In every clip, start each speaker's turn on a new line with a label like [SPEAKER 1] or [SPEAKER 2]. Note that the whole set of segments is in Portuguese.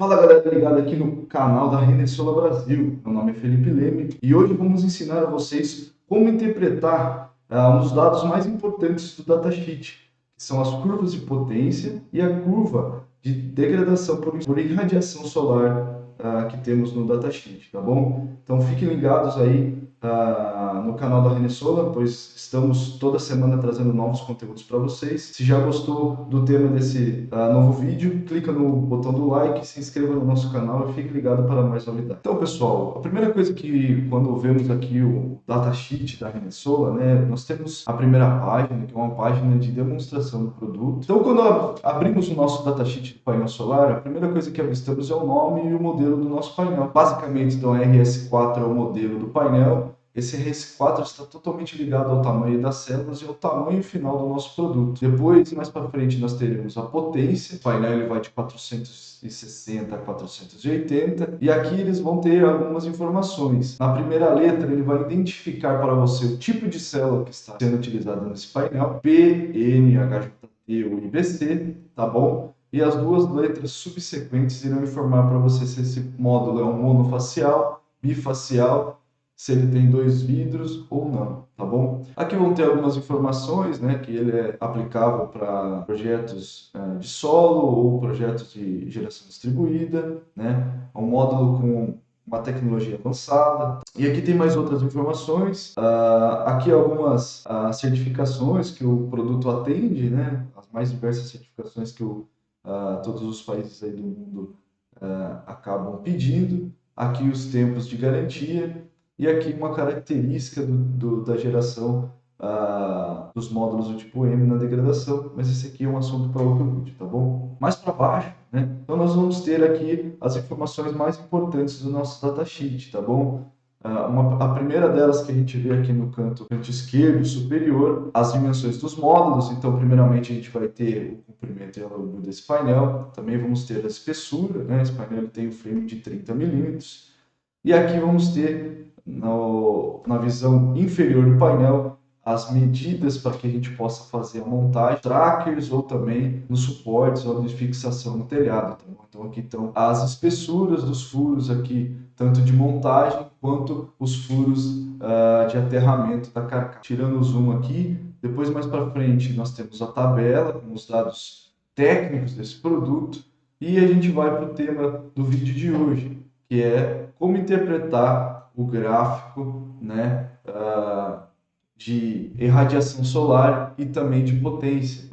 [SPEAKER 1] Fala galera ligada aqui no canal da Renesola Brasil. Meu nome é Felipe Leme e hoje vamos ensinar a vocês como interpretar um dos dados mais importantes do datasheet, que são as curvas de potência e a curva de degradação por irradiação solar que temos no datasheet, tá bom? Então fiquem ligados aí no canal da Renesola, pois estamos toda semana trazendo novos conteúdos para vocês. Se já gostou do tema desse novo vídeo, clica no botão do like, se inscreva no nosso canal e fique ligado para mais novidades. Então, pessoal, a primeira coisa que quando vemos aqui o datasheet da Renesola, né, nós temos a primeira página, que é uma página de demonstração do produto. Então, quando abrimos o nosso datasheet do painel solar, a primeira coisa que avistamos é o nome e o modelo do nosso painel. Basicamente, então, RS4 é o modelo do painel. Esse RS4 está totalmente ligado ao tamanho das células e ao tamanho final do nosso produto. Depois, mais para frente, nós teremos a potência. O painel ele vai de 460 a 480. E aqui eles vão ter algumas informações. Na primeira letra, ele vai identificar para você o tipo de célula que está sendo utilizada nesse painel. P, N, HJT ou IBC, tá bom? E as duas letras subsequentes irão informar para você se esse módulo é um monofacial, bifacial, se ele tem dois vidros ou não, tá bom? Aqui vão ter algumas informações, né, que ele é aplicável para projetos de solo ou projetos de geração distribuída, né? É um módulo com uma tecnologia avançada. E aqui tem mais outras informações. Aqui algumas certificações que o produto atende, né? As mais diversas certificações que todos os países aí do mundo acabam pedindo. Aqui os tempos de garantia. E aqui uma característica da geração dos módulos do tipo M na degradação, mas esse aqui é um assunto para outro vídeo, tá bom? Mais para baixo, né? Então nós vamos ter aqui as informações mais importantes do nosso datasheet, tá bom? A primeira delas que a gente vê aqui no canto esquerdo superior, as dimensões dos módulos. Então, primeiramente, a gente vai ter o comprimento e a largura desse painel. Também vamos ter a espessura, né? Esse painel tem um frame de 30 milímetros. E aqui vamos ter na visão inferior do painel as medidas para que a gente possa fazer a montagem, trackers ou também nos suportes ou de fixação no telhado. Então aqui estão as espessuras dos furos aqui, tanto de montagem quanto os furos de aterramento da carcaça. Tirando o zoom aqui, depois mais para frente nós temos a tabela com os dados técnicos desse produto e a gente vai para o tema do vídeo de hoje, que é como interpretar o gráfico, né, de irradiação solar e também de potência.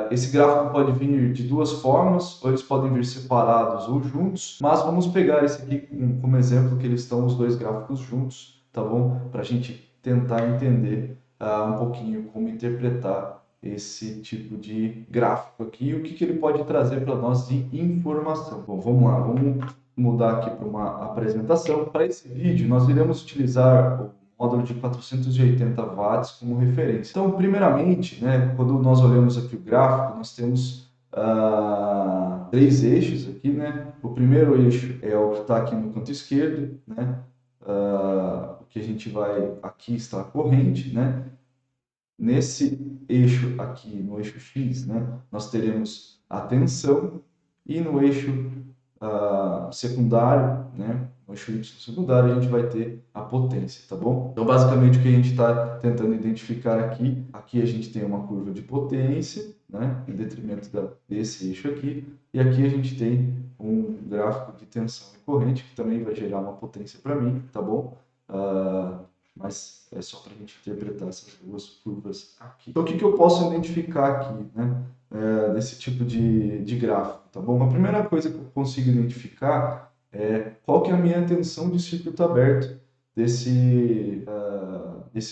[SPEAKER 1] Esse gráfico pode vir de duas formas, ou eles podem vir separados ou juntos, mas vamos pegar esse aqui como exemplo, que eles estão os dois gráficos juntos, tá bom? Para a gente tentar entender um pouquinho como interpretar esse tipo de gráfico aqui e o que ele pode trazer para nós de informação. Bom, vamos lá, vamos mudar aqui para uma apresentação. Para esse vídeo, nós iremos utilizar o módulo de 480 watts como referência. Então, primeiramente, né, quando nós olhamos aqui o gráfico, nós temos três eixos aqui, né? O primeiro eixo é o que está aqui no canto esquerdo, né? O que a gente vai, aqui está a corrente, né? Nesse eixo aqui, no eixo X, né, nós teremos a tensão e no eixo secundário, né, no eixo Y secundário, a gente vai ter a potência, tá bom? Então, basicamente, o que a gente está tentando identificar aqui, a gente tem uma curva de potência, né, em detrimento desse eixo aqui, e aqui a gente tem um gráfico de tensão e corrente, que também vai gerar uma potência para mim, tá bom? Mas é só para a gente interpretar essas duas curvas aqui. Então, o que eu posso identificar aqui, né, desse tipo de gráfico, tá bom? A primeira coisa que eu consigo identificar é qual que é a minha tensão de circuito aberto desse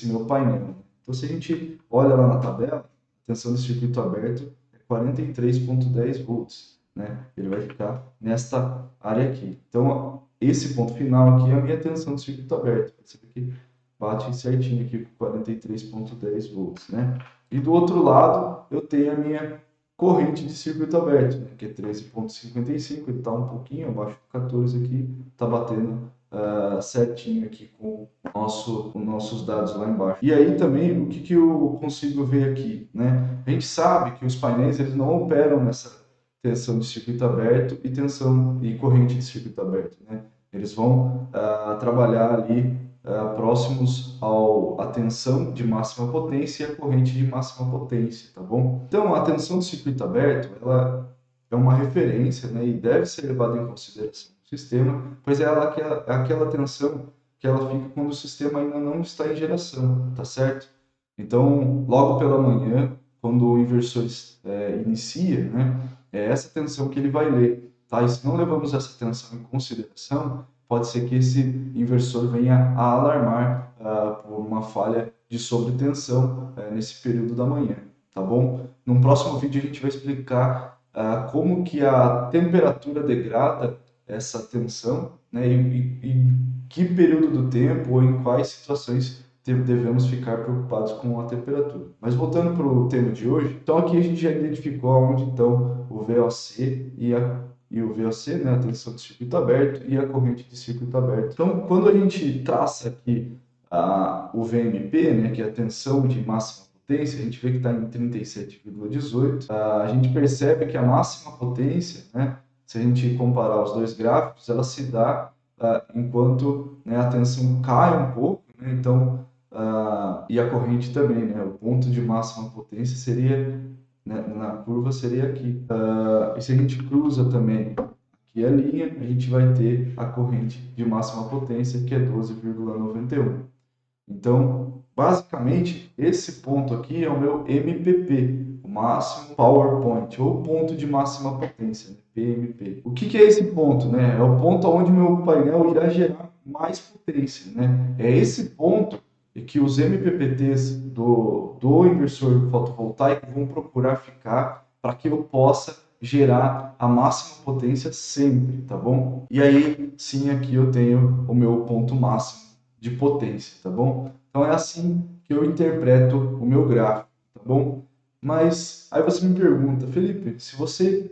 [SPEAKER 1] meu painel. Então, se a gente olha lá na tabela, a tensão de circuito aberto é 43,10 volts, né? Ele vai ficar nesta área aqui. Então, esse ponto final aqui é a minha tensão de circuito aberto. Você vê que bate certinho aqui com 43,10 volts, né? E do outro lado, eu tenho a minha corrente de circuito aberto, né, que é 13,55, ele está um pouquinho abaixo do 14 aqui, está batendo certinho aqui com os nossos dados lá embaixo. E aí também, o que eu consigo ver aqui, né? A gente sabe que os painéis eles não operam tensão de circuito aberto e tensão e corrente de circuito aberto, né? Eles vão trabalhar ali próximos à tensão de máxima potência e à corrente de máxima potência, tá bom? Então, a tensão de circuito aberto, ela é uma referência, né, e deve ser levada em consideração no sistema, pois é aquela tensão que ela fica quando o sistema ainda não está em geração, tá certo? Então, logo pela manhã, quando o inversor inicia, né, é essa tensão que ele vai ler, tá? E se não levamos essa tensão em consideração, pode ser que esse inversor venha a alarmar por uma falha de sobretensão nesse período da manhã, tá bom? Num próximo vídeo a gente vai explicar como que a temperatura degrada essa tensão, né, e que período do tempo ou em quais situações devemos ficar preocupados com a temperatura. Mas voltando para o tema de hoje, então aqui a gente já identificou onde então o VOC e o VOC, né, a tensão de circuito aberto e a corrente de circuito aberto. Então, quando a gente traça aqui o VMP, né, que é a tensão de máxima potência, a gente vê que está em 37,18. A gente percebe que a máxima potência, né, se a gente comparar os dois gráficos, ela se dá enquanto, né, a tensão cai um pouco, né, então, e a corrente também, né, o ponto de máxima potência seria, né, na curva seria aqui. E se a gente cruza também aqui a linha, a gente vai ter a corrente de máxima potência, que é 12,91. Então, basicamente, esse ponto aqui é o meu MPP, o máximo power point, ou ponto de máxima potência, né? PMP. O que é esse ponto, né? É o ponto onde meu painel irá gerar mais potência, né? É esse ponto que os MPPTs do inversor fotovoltaico vão procurar ficar para que eu possa gerar a máxima potência sempre, tá bom? E aí, sim, aqui eu tenho o meu ponto máximo de potência, tá bom? Então é assim que eu interpreto o meu gráfico, tá bom? Mas aí você me pergunta, Felipe, se você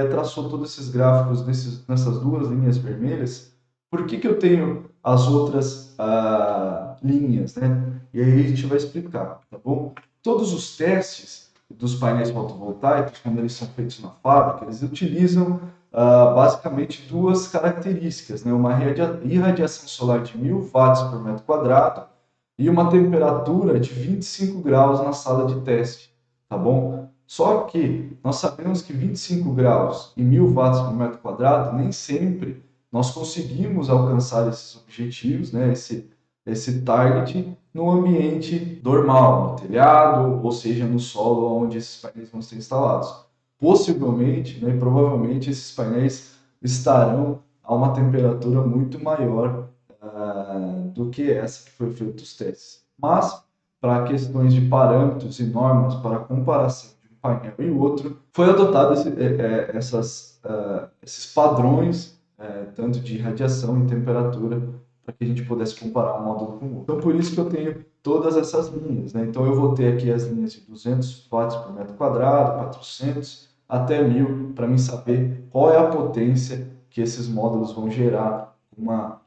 [SPEAKER 1] traçou todos esses gráficos nessas duas linhas vermelhas, por que eu tenho as outras linhas, né? E aí a gente vai explicar, tá bom? Todos os testes dos painéis fotovoltaicos, quando eles são feitos na fábrica, eles utilizam basicamente duas características, né? Uma irradiação solar de 1000 watts por metro quadrado e uma temperatura de 25 graus na sala de teste, tá bom? Só que nós sabemos que 25 graus e 1000 watts por metro quadrado, nem sempre nós conseguimos alcançar esses objetivos, né? Esse target no ambiente normal, no telhado, ou seja, no solo onde esses painéis vão ser instalados. Possivelmente, né, provavelmente, esses painéis estarão a uma temperatura muito maior do que essa que foi feita os testes. Mas, para questões de parâmetros e normas para comparação de um painel e outro, foi adotado esses padrões, tanto de radiação e temperatura, para que a gente pudesse comparar um módulo com o outro. Então, por isso que eu tenho todas essas linhas, né? Então, eu vou ter aqui as linhas de 200 watts por metro quadrado, 400 até 1000, para mim saber qual é a potência que esses módulos vão gerar uma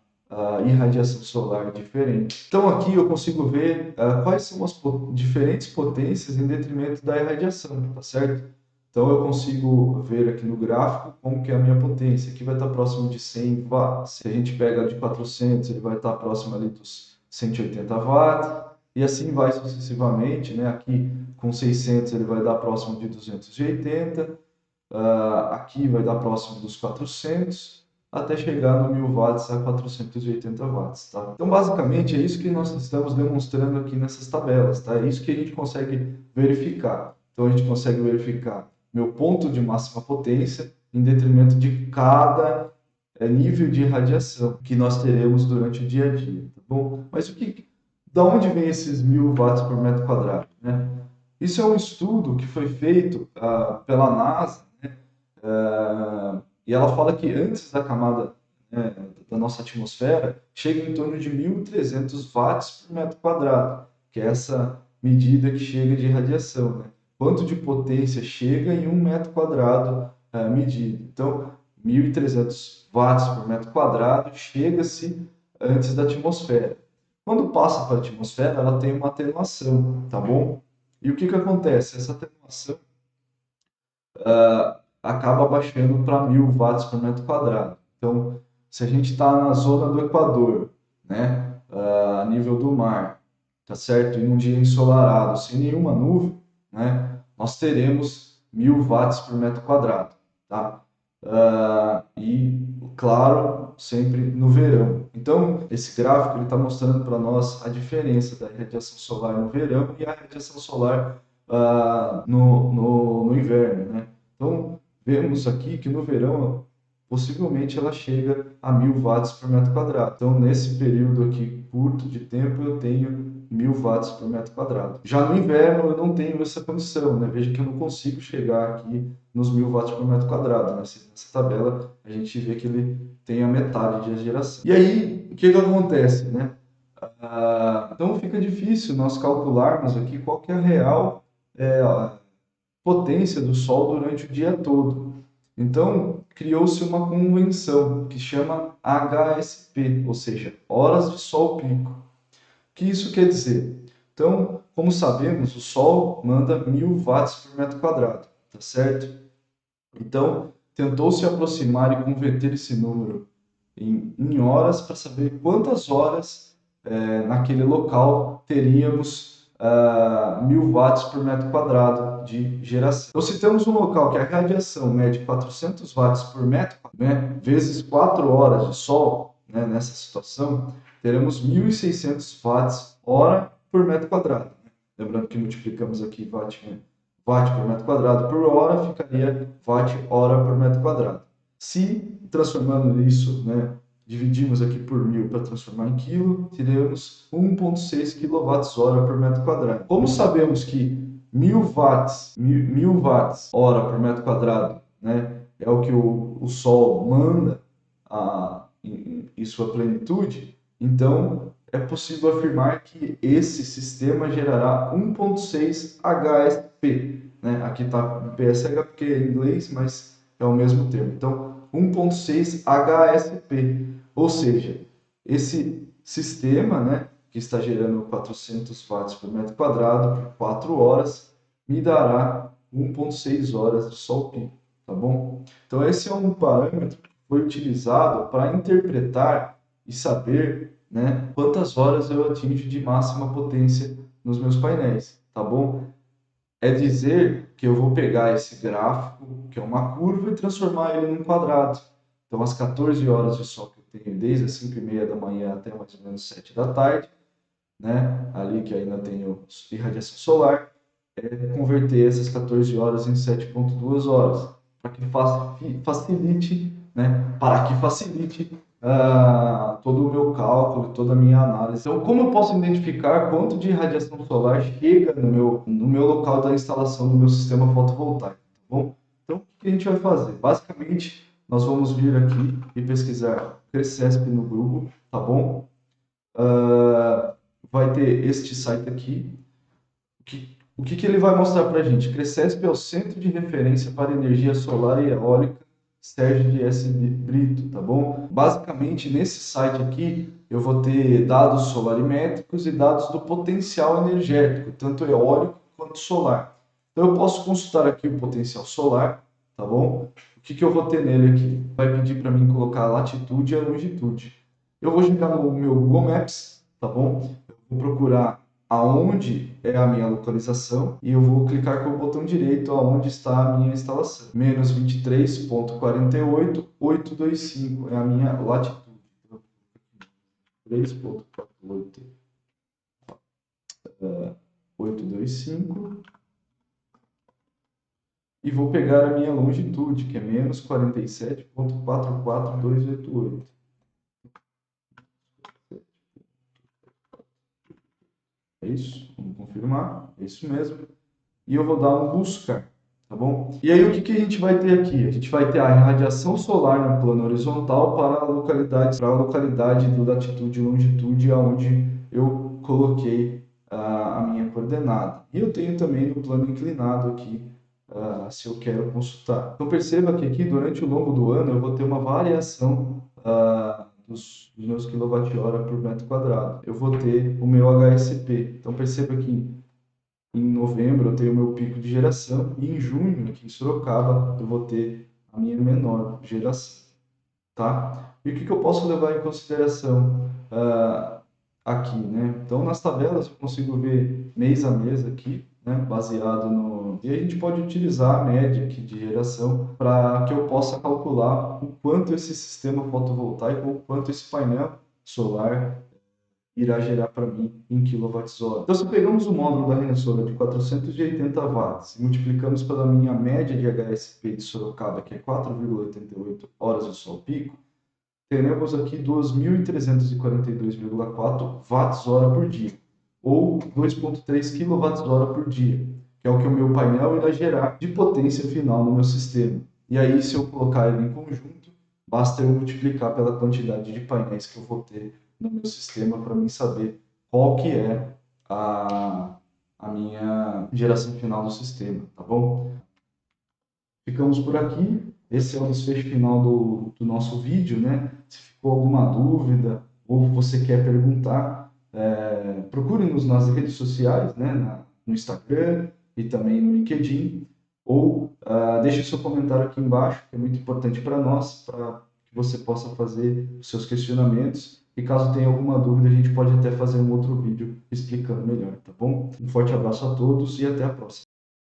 [SPEAKER 1] irradiação solar diferente. Então, aqui eu consigo ver quais são as diferentes potências em detrimento da irradiação, tá certo? Então, eu consigo ver aqui no gráfico como que é a minha potência. Aqui vai estar próximo de 100 watts. Se a gente pega de 400, ele vai estar próximo ali dos 180 watts. E assim vai sucessivamente, né? Aqui com 600 ele vai dar próximo de 280. Aqui vai dar próximo dos 400, até chegar no 1000 watts a 480 watts, tá? Então, basicamente, é isso que nós estamos demonstrando aqui nessas tabelas, tá? É isso que a gente consegue verificar. Então, a gente consegue verificar meu ponto de máxima potência em detrimento de cada nível de radiação que nós teremos durante o dia a dia, tá bom? Mas da onde vem esses 1000 watts por metro quadrado, né? Isso é um estudo que foi feito pela NASA, né? E ela fala que antes da camada, né, da nossa atmosfera chega em torno de 1.300 watts por metro quadrado, que é essa medida que chega de radiação, né? Quanto de potência chega em 1 metro quadrado medido. Então, 1.300 watts por metro quadrado chega-se antes da atmosfera. Quando passa para a atmosfera, ela tem uma atenuação, tá bom? E o que acontece? Essa atenuação acaba baixando para 1000 watts por metro quadrado. Então, se a gente está na zona do Equador, né, a nível do mar, tá certo? E num dia ensolarado, sem nenhuma nuvem, né, nós teremos 1000 watts por metro quadrado, tá? E, claro, sempre no verão. Então, esse gráfico ele está mostrando para nós a diferença da radiação solar no verão e a radiação solar no inverno, né? Então, vemos aqui que no verão, possivelmente ela chega a 1000 watts por metro quadrado. Então, nesse período aqui curto de tempo, eu tenho 1000 watts por metro quadrado. Já no inverno, eu não tenho essa condição, né? Veja que eu não consigo chegar aqui nos 1000 watts por metro quadrado. Nessa tabela, a gente vê que ele tem a metade de geração. E aí, o que acontece, né? Então, fica difícil nós calcularmos aqui qual que é a real potência do Sol durante o dia todo. Então, criou-se uma convenção que chama HSP, ou seja, horas de Sol pico. O que isso quer dizer? Então, como sabemos, o Sol manda 1000 watts por metro quadrado, tá certo? Então, tentou-se aproximar e converter esse número em horas para saber quantas horas naquele local teríamos 1000 watts por metro quadrado de geração. Então, se temos um local que a radiação mede 400 watts por metro, né, vezes 4 horas de sol, né, nessa situação, teremos 1600 watts hora por metro quadrado. Lembrando que multiplicamos aqui watt por metro quadrado por hora, ficaria watt hora por metro quadrado. Se transformando isso, né, dividimos aqui por 1000 para transformar em quilo, teremos 1,6 kWh por metro quadrado. Como sabemos que 1000 watts hora por metro quadrado, né, é o que o Sol manda em sua plenitude, então é possível afirmar que esse sistema gerará 1,6 HSP. Né? Aqui está PSH porque é em inglês, mas é o mesmo termo. Então, 1,6 HSP. Ou seja, esse sistema, né, que está gerando 400 watts por metro quadrado por 4 horas, me dará 1,6 horas de sol pico, tá bom? Então, esse é um parâmetro que foi utilizado para interpretar e saber, né, quantas horas eu atinjo de máxima potência nos meus painéis, tá bom? É dizer que eu vou pegar esse gráfico, que é uma curva, e transformar ele num quadrado. Então, as 14 horas de sol que eu tenho, desde as 5h30 da manhã até mais ou menos 7 da tarde, né, ali que ainda tenho irradiação solar, converter essas 14 horas em 7,2 horas, para que facilite, né, todo o meu cálculo, toda a minha análise. Então, como eu posso identificar quanto de radiação solar chega no meu local da instalação do meu sistema fotovoltaico, tá bom? Então, o que a gente vai fazer? Basicamente, nós vamos vir aqui e pesquisar Crescesp no Google, tá bom? Vai ter este site aqui. O que ele vai mostrar para a gente? Crescesp é o Centro de Referência para Energia Solar e Eólica Sérgio de S. Brito, tá bom? Basicamente, nesse site aqui, eu vou ter dados solarimétricos e dados do potencial energético, tanto eólico quanto solar. Então, eu posso consultar aqui o potencial solar, tá bom? O que eu vou ter nele aqui? Vai pedir para mim colocar a latitude e a longitude. Eu vou chegar no meu Google Maps, tá bom? Eu vou procurar aonde é a minha localização e eu vou clicar com o botão direito aonde está a minha instalação. Menos 23,48825 é a minha latitude. 3,825 e vou pegar a minha longitude, que é menos 47,44288. É isso? Vamos confirmar. É isso mesmo. E eu vou dar um buscar, tá bom? E aí o que a gente vai ter aqui? A gente vai ter a radiação solar no plano horizontal para a localidade de latitude e longitude aonde eu coloquei a minha coordenada. E eu tenho também no plano inclinado aqui, se eu quero consultar. Então perceba que aqui durante o longo do ano eu vou ter uma variação dos meus kWh por metro quadrado. Eu vou ter o meu HSP. Então perceba que Em novembro eu tenho meu pico de geração e em junho, aqui em Sorocaba, eu vou ter a minha menor geração, tá? E o que eu posso levar em consideração aqui, né? Então, nas tabelas eu consigo ver mês a mês aqui, né? Baseado no... E a gente pode utilizar a média aqui de geração para que eu possa calcular o quanto esse sistema fotovoltaico, o quanto esse painel solar irá gerar para mim em kWh. Então, se pegamos o módulo da Renesola de 480 watts e multiplicamos pela minha média de HSP de Sorocaba, que é 4,88 horas de sol pico, teremos aqui 2.342,4 watts-hora por dia, ou 2,3 kWh por dia, que é o que o meu painel irá gerar de potência final no meu sistema. E aí, se eu colocar ele em conjunto, basta eu multiplicar pela quantidade de painéis que eu vou ter no meu sistema para mim saber qual que é a minha geração final do sistema, tá bom? Ficamos por aqui. Esse é o desfecho final do nosso vídeo, né? Se ficou alguma dúvida ou você quer perguntar, procure-nos nas redes sociais, né? No Instagram e também no LinkedIn, ou deixe seu comentário aqui embaixo, que é muito importante para nós, para que você possa fazer os seus questionamentos. E caso tenha alguma dúvida, a gente pode até fazer um outro vídeo explicando melhor, tá bom? Um forte abraço a todos e até a próxima.